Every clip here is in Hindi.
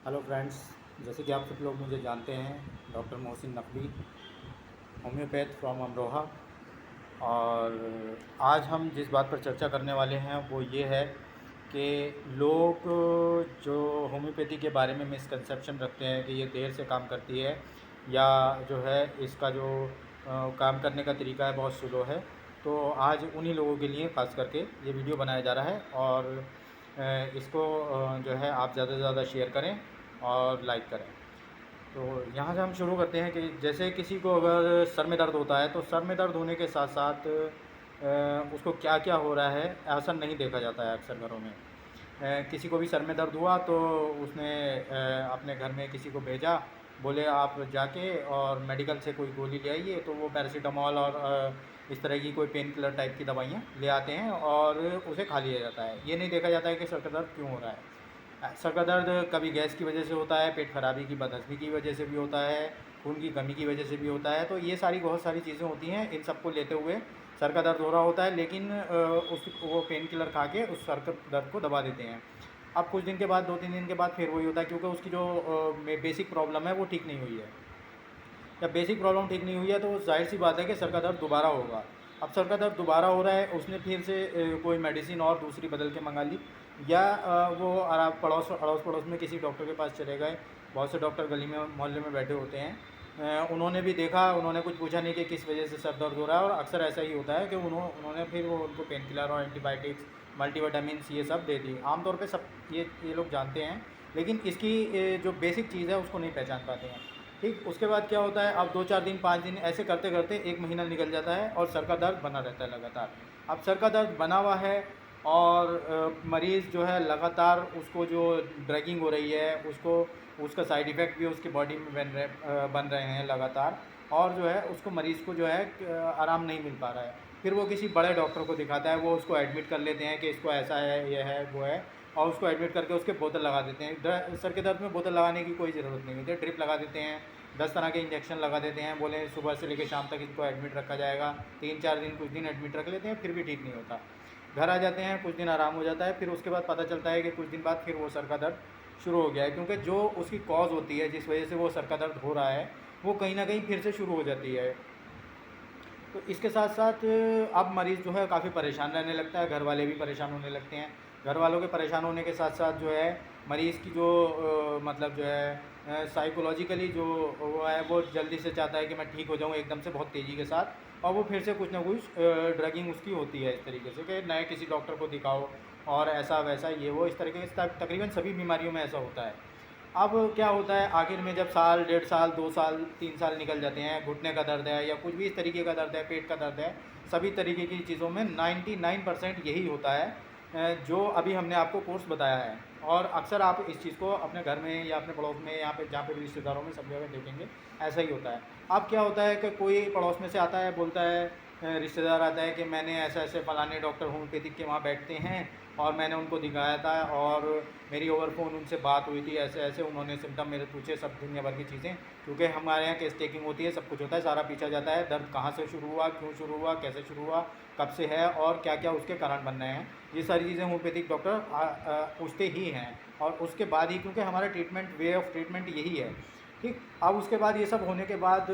हेलो फ्रेंड्स, जैसे कि आप सब लोग मुझे जानते हैं, doctor Mohsin Naqvi, homeopath from Amroha. और आज हम जिस बात पर चर्चा करने वाले हैं वो ये है कि लोग जो होम्योपैथी के बारे में मिसकंसेप्शन रखते हैं कि ये देर से काम करती है या जो है इसका जो काम करने का तरीका है बहुत स्लो है। तो आज उन्हीं लोगों के लिए ख़ास करके ये वीडियो बनाया जा रहा है और इसको जो है आप ज़्यादा से ज़्यादा शेयर करें और लाइक करें। तो यहाँ से हम शुरू करते हैं कि जैसे किसी को अगर सर में दर्द होता है तो सर में दर्द होने के साथ साथ उसको क्या क्या हो रहा है ऐसा नहीं देखा जाता है अक्सर घरों में। किसी को भी सर में दर्द हुआ तो उसने अपने घर में किसी को भेजा, बोले आप जाके और मेडिकल से कोई गोली ले आइए, तो वो पैरासीटामोल और इस तरह की कोई पेन किलर टाइप की दवाइयाँ ले आते हैं और उसे खा लिया जाता है। ये नहीं देखा जाता है कि सर का दर्द क्यों हो रहा है। सर का दर्द कभी गैस की वजह से होता है, पेट खराबी की बदहज़मी की वजह से भी होता है, खून की कमी की वजह से भी होता है। तो ये सारी बहुत सारी चीज़ें होती हैं, इन सबको लेते हुए सर का दर्द हो रहा होता है, लेकिन उस वो पेन किलर खा के उस सर के दर्द को दबा देते हैं। अब कुछ दिन के बाद, 2-3 दिन के बाद फिर वही होता है, क्योंकि उसकी जो बेसिक प्रॉब्लम है वो ठीक नहीं हुई है। जब बेसिक प्रॉब्लम ठीक नहीं हुई है तो जाहिर सी बात है कि सर का दर्द दोबारा होगा। अब सर का दर्द दोबारा हो रहा है, उसने फिर से कोई मेडिसिन और दूसरी बदल के मंगा ली, या वो पड़ोस अड़ोस पड़ोस में किसी डॉक्टर के पास चले गए। बहुत से डॉक्टर गली में मोहल्ले में बैठे होते हैं, उन्होंने भी देखा, उन्होंने कुछ पूछा नहीं कि किस वजह से सर दर्द हो रहा है, और अक्सर ऐसा ही होता है कि उन्होंने फिर वो उनको पेन किलर और एंटीबायोटिक्स, मल्टीविटामिन्स ये सब दे दी। आमतौर पे सब ये लोग जानते हैं, लेकिन इसकी जो बेसिक चीज़ है उसको नहीं पहचान पाते हैं। ठीक, उसके बाद क्या होता है, अब 2-4 दिन 5 दिन ऐसे करते करते 1 महीना निकल जाता है और सर का दर्द बना रहता है लगातार। अब सर का दर्द बना हुआ है और मरीज़ जो है लगातार उसको जो ड्रैगिंग हो रही है, उसका साइड इफ़ेक्ट भी उसकी बॉडी में बन रहे हैं लगातार, और जो है उसको मरीज़ को जो है आराम नहीं मिल पा रहा है। फिर वो किसी बड़े डॉक्टर को दिखाता है, वो उसको एडमिट कर लेते हैं कि इसको ऐसा है, ये है, वो है, और उसको एडमिट करके उसके बोतल लगा देते हैं। सर के दर्द में बोतल लगाने की कोई ज़रूरत नहीं होती है, ड्रिप लगा देते हैं, 10 तरह के इंजेक्शन लगा देते हैं, बोले सुबह से लेकर शाम तक इसको एडमिट रखा जाएगा। 3-4 दिन, कुछ दिन एडमिट रख लेते हैं, फिर भी ठीक नहीं होता। घर आ जाते हैं, कुछ दिन आराम हो जाता है, फिर उसके बाद पता चलता है कि कुछ दिन बाद फिर वो सर का दर्द शुरू हो गया है, क्योंकि जो उसकी कॉज़ होती है, जिस वजह से वो सर का दर्द हो रहा है, वो कहीं ना कहीं फिर से शुरू हो जाती है। तो इसके साथ साथ अब मरीज़ जो है काफ़ी परेशान रहने लगता है, घर वाले भी परेशान होने लगते हैं। घर वालों के परेशान होने के साथ साथ जो है मरीज़ की जो मतलब जो है साइकोलॉजिकली जो वो है, वो जल्दी से चाहता है कि मैं ठीक हो जाऊँ एकदम से बहुत तेज़ी के साथ, और वो फिर से कुछ ना कुछ ड्रगिंग उसकी होती है इस तरीके से कि नए किसी डॉक्टर को दिखाओ और ऐसा वैसा ये वो, इस तरीके से तकरीबन सभी बीमारियों में ऐसा होता है। अब क्या होता है, आखिर में जब साल, 1.5 साल, 2 साल, 3 साल निकल जाते हैं, घुटने का दर्द है या कुछ भी इस तरीके का दर्द है, पेट का दर्द है, सभी तरीके की चीज़ों में 99% यही होता है जो अभी हमने आपको कोर्स बताया है। और अक्सर आप इस चीज़ को अपने घर में या अपने पड़ोस में, यहाँ पे जहाँ पे भी रिश्तेदारों में, सब जगह देखेंगे ऐसा ही होता है। अब क्या होता है कि कोई पड़ोस में से आता है, बोलता है, रिश्तेदार आता है कि मैंने ऐसा ऐसे फ़लाने डॉक्टर होम्योपैथिक के वहाँ बैठते हैं और मैंने उनको दिखाया था और मेरी ओवर फ़ोन उनसे बात हुई थी, ऐसे ऐसे उन्होंने सिम्टम मेरे पूछे, सब दुनिया भर की चीज़ें, क्योंकि हमारे यहाँ केस टेकिंग होती है, सब कुछ होता है, सारा पीछा जाता है, दर्द कहाँ से शुरू हुआ, क्यों शुरू हुआ, कैसे शुरू हुआ, कब से है और क्या क्या उसके कारण बन रहे हैं। ये सारी चीज़ें होम्योपैथिक डॉक्टर पूछते ही हैं, और उसके बाद ही, क्योंकि हमारा ट्रीटमेंट, वे ऑफ ट्रीटमेंट यही है। ठीक, अब उसके बाद ये सब होने के बाद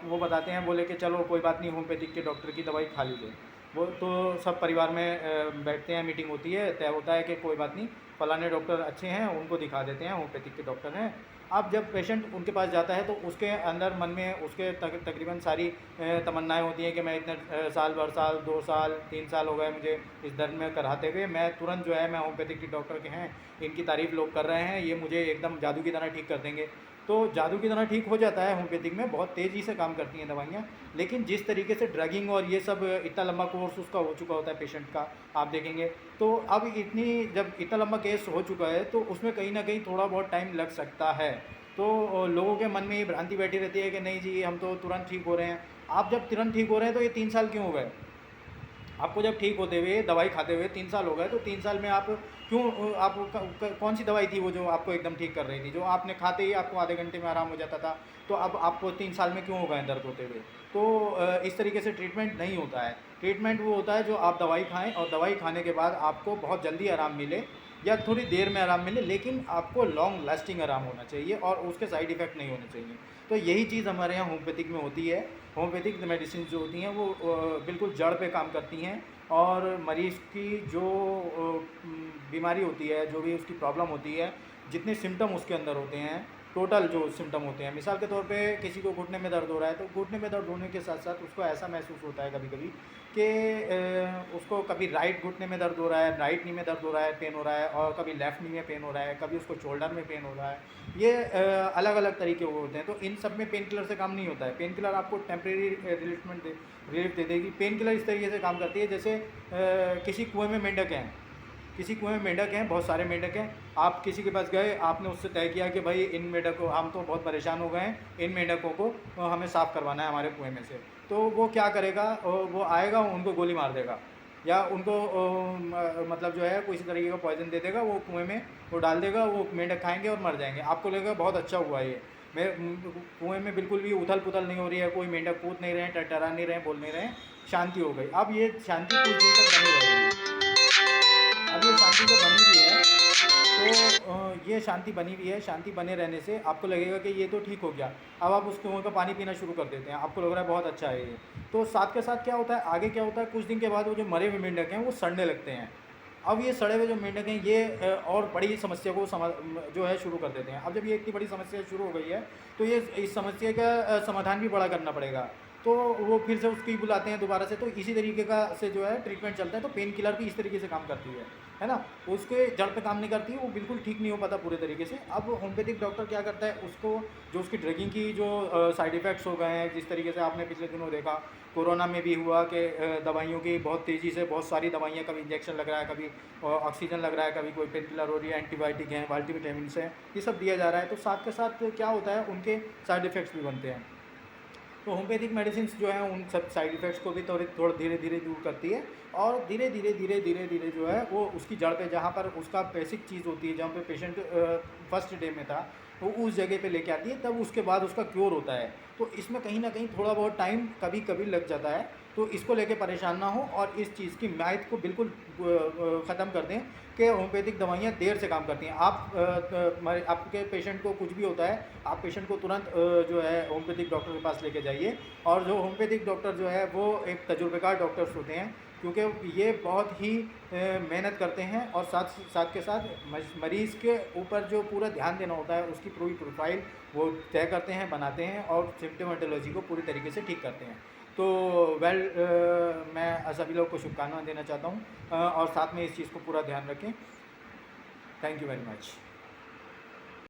वो बताते हैं, बोले कि चलो कोई बात नहीं, होम्योपैथिक के डॉक्टर की दवाई खा लीजिए। वो तो सब परिवार में बैठते हैं, मीटिंग होती है, तय होता है कि कोई बात नहीं, फलाने डॉक्टर अच्छे हैं, उनको दिखा देते हैं, होम्योपैथिक के डॉक्टर हैं। अब जब पेशेंट उनके पास जाता है तो उसके अंदर मन में उसके तकरीबन सारी तमन्नाएं होती हैं कि मैं इतने साल, भर साल, 2 साल, 3 साल हो गए मुझे इस दर्द में कराते हुए, मैं तुरंत जो है, मैं होम्योपैथिक के डॉक्टर के हैं, इनकी तारीफ़ लोग कर रहे हैं, ये मुझे एकदम जादू की तरह ठीक कर देंगे। तो जादू की तरह ठीक हो जाता है, होम्योपैथिक में बहुत तेज़ी से काम करती हैं दवाइयाँ। लेकिन जिस तरीके से ड्रगिंग और ये सब, इतना लंबा कोर्स उसका हो चुका होता है पेशेंट का, आप देखेंगे तो अब जब इतना लंबा केस हो चुका है तो उसमें कहीं ना कहीं थोड़ा बहुत टाइम लग सकता है। तो लोगों के मन में ये भ्रांति बैठी रहती है कि नहीं जी, हम तो तुरंत ठीक हो रहे हैं। आप जब तुरंत ठीक हो रहे हैं तो ये 3 साल क्यों हो गए? आपको जब ठीक होते हुए, दवाई खाते हुए 3 साल हो गए, तो 3 साल में आप क्यों, आप कौन सी दवाई थी वो जो आपको एकदम ठीक कर रही थी, जो आपने खाते ही आपको आधे घंटे में आराम हो जाता था? तो अब आपको 3 साल में क्यों हो गए दर्द होते हुए? तो इस तरीके से ट्रीटमेंट नहीं होता है। ट्रीटमेंट वो होता है जो आप दवाई खाएं और दवाई खाने के बाद आपको बहुत जल्दी आराम मिले, या थोड़ी देर में आराम मिले, लेकिन आपको लॉन्ग लास्टिंग आराम होना चाहिए और उसके साइड इफ़ेक्ट नहीं होने चाहिए। तो यही चीज़ हमारे यहाँ होम्योपैथिक में होती है। होम्योपैथिक मेडिसिन जो होती हैं वो बिल्कुल जड़ पे काम करती हैं और मरीज़ की जो बीमारी होती है, जो भी उसकी प्रॉब्लम होती है, जितने सिम्टम उसके अंदर होते हैं, टोटल जो सिम्टम होते हैं, मिसाल के तौर पे किसी को घुटने में दर्द हो रहा है, तो घुटने में दर्द होने के साथ साथ उसको ऐसा महसूस होता है कभी कभी कि उसको कभी राइट घुटने में दर्द हो रहा है, राइट नी में दर्द हो रहा है, पेन हो रहा है, और कभी लेफ़्ट नी में पेन हो रहा है, कभी उसको शोल्डर में पेन हो रहा है। ये अलग अलग तरीके के होते हैं। तो इन सब में पेन किलर से काम नहीं होता है। पेन किलर आपको टेम्परेरी रिलीफ दे देगी। पेन किलर इस तरीके से काम करती है जैसे किसी कुएँ में मेंढक हैं, किसी कुएँ में मेंढक हैं, बहुत सारे मेंढक हैं, आप किसी के पास गए, आपने उससे तय किया कि भाई इन मेंढकों, हम तो बहुत परेशान हो गए हैं, इन मेंढकों को हमें साफ़ करवाना है हमारे कुएँ में से। तो वो क्या करेगा, वो आएगा, उनको गोली मार देगा या उनको मतलब जो है किसी तरीके का पॉइज़न दे देगा, वो कुएँ में वो डाल देगा, वो मेंढक खाएँगे और मर जाएँगे। आपको लगेगा बहुत अच्छा हुआ ये, मैं कुएँ में बिल्कुल भी उथल-पुथल नहीं हो रही है, कोई मेंढक कूद नहीं रहे हैं, टरटरा नहीं रहे हैं, बोल नहीं रहे हैं, शांति हो गई। अब ये शांति कुछ दिन तक बनी रहेगी। अब ये शांति जो बनी हुई है, तो ये शांति बनी हुई है, शांति बने रहने से आपको लगेगा कि ये तो ठीक हो गया। अब आप उस कुएँ का पानी पीना शुरू कर देते हैं, आपको लग रहा है बहुत अच्छा है ये। तो साथ के साथ क्या होता है, आगे क्या होता है, कुछ दिन के बाद वो जो मरे हुए मेंढक हैं वो सड़ने लगते हैं। अब ये सड़े हुए जो मेंढक हैं ये और बड़ी समस्या को जो है शुरू कर देते हैं। अब जब ये इतनी बड़ी समस्या शुरू हो गई है, तो ये इस समस्या का समाधान भी बड़ा करना पड़ेगा। तो वो फिर से उसकी बुलाते हैं दोबारा से, तो इसी तरीके का से जो है ट्रीटमेंट चलता है। तो पेन किलर भी इस तरीके से काम करती है ना? उसके जड़ पे काम नहीं करती है, वो बिल्कुल ठीक नहीं हो पाता पूरे तरीके से। अब होम्योपैथिक डॉक्टर क्या करता है, उसको जो उसकी ड्रगिंग की जो साइड इफ़ेक्ट्स हो गए हैं, जिस तरीके से आपने पिछले दिनों देखा, कोरोना में भी हुआ कि दवाइयों की बहुत तेज़ी से बहुत सारी दवाइयाँ, कभी इंजेक्शन लग रहा है, कभी ऑक्सीजन लग रहा है, कभी कोई पेन किलर हो रही है, एंटीबायोटिक हैं, मल्टीविटामिन्स हैं, ये सब दिया जा रहा है। तो साथ के साथ क्या होता है, उनके साइड इफ़ेक्ट्स भी बनते हैं। तो होम्योपैथिक मेडिसिन जो है उन सब साइड इफ़ेक्ट्स को भी थोड़ा धीरे धीरे दूर करती है और धीरे धीरे जो है वो उसकी जड़ पे, जहाँ पर उसका बेसिक चीज़ होती है, जहाँ पे पेशेंट फर्स्ट डे में था, वो उस जगह पे लेके आती है, तब उसके बाद उसका क्योर होता है। तो इसमें कहीं ना कहीं थोड़ा बहुत टाइम कभी कभी लग जाता है। तो इसको लेके परेशान ना हो और इस चीज़ की मैथ को बिल्कुल ख़त्म कर दें कि होम्योपैथिक दवाइयाँ देर से काम करती हैं। आपके पेशेंट को कुछ भी होता है, आप पेशेंट को तुरंत जो है होम्योपैथिक डॉक्टर के पास लेके जाइए। और जो होम्योपैथिक डॉक्टर जो है वो एक तजुर्बेकार डॉक्टर्स होते हैं, क्योंकि ये बहुत ही मेहनत करते हैं और साथ साथ के साथ मरीज़ के ऊपर जो पूरा ध्यान देना होता है, उसकी पूरी प्रोफाइल वो तय करते हैं, बनाते हैं और सिम्प्टोमेटोलॉजी को पूरी तरीके से ठीक करते हैं। तो मैं सभी लोग को शुभकामनाएं देना चाहता हूँ और साथ में इस चीज़ को पूरा ध्यान रखें। Thank you very much.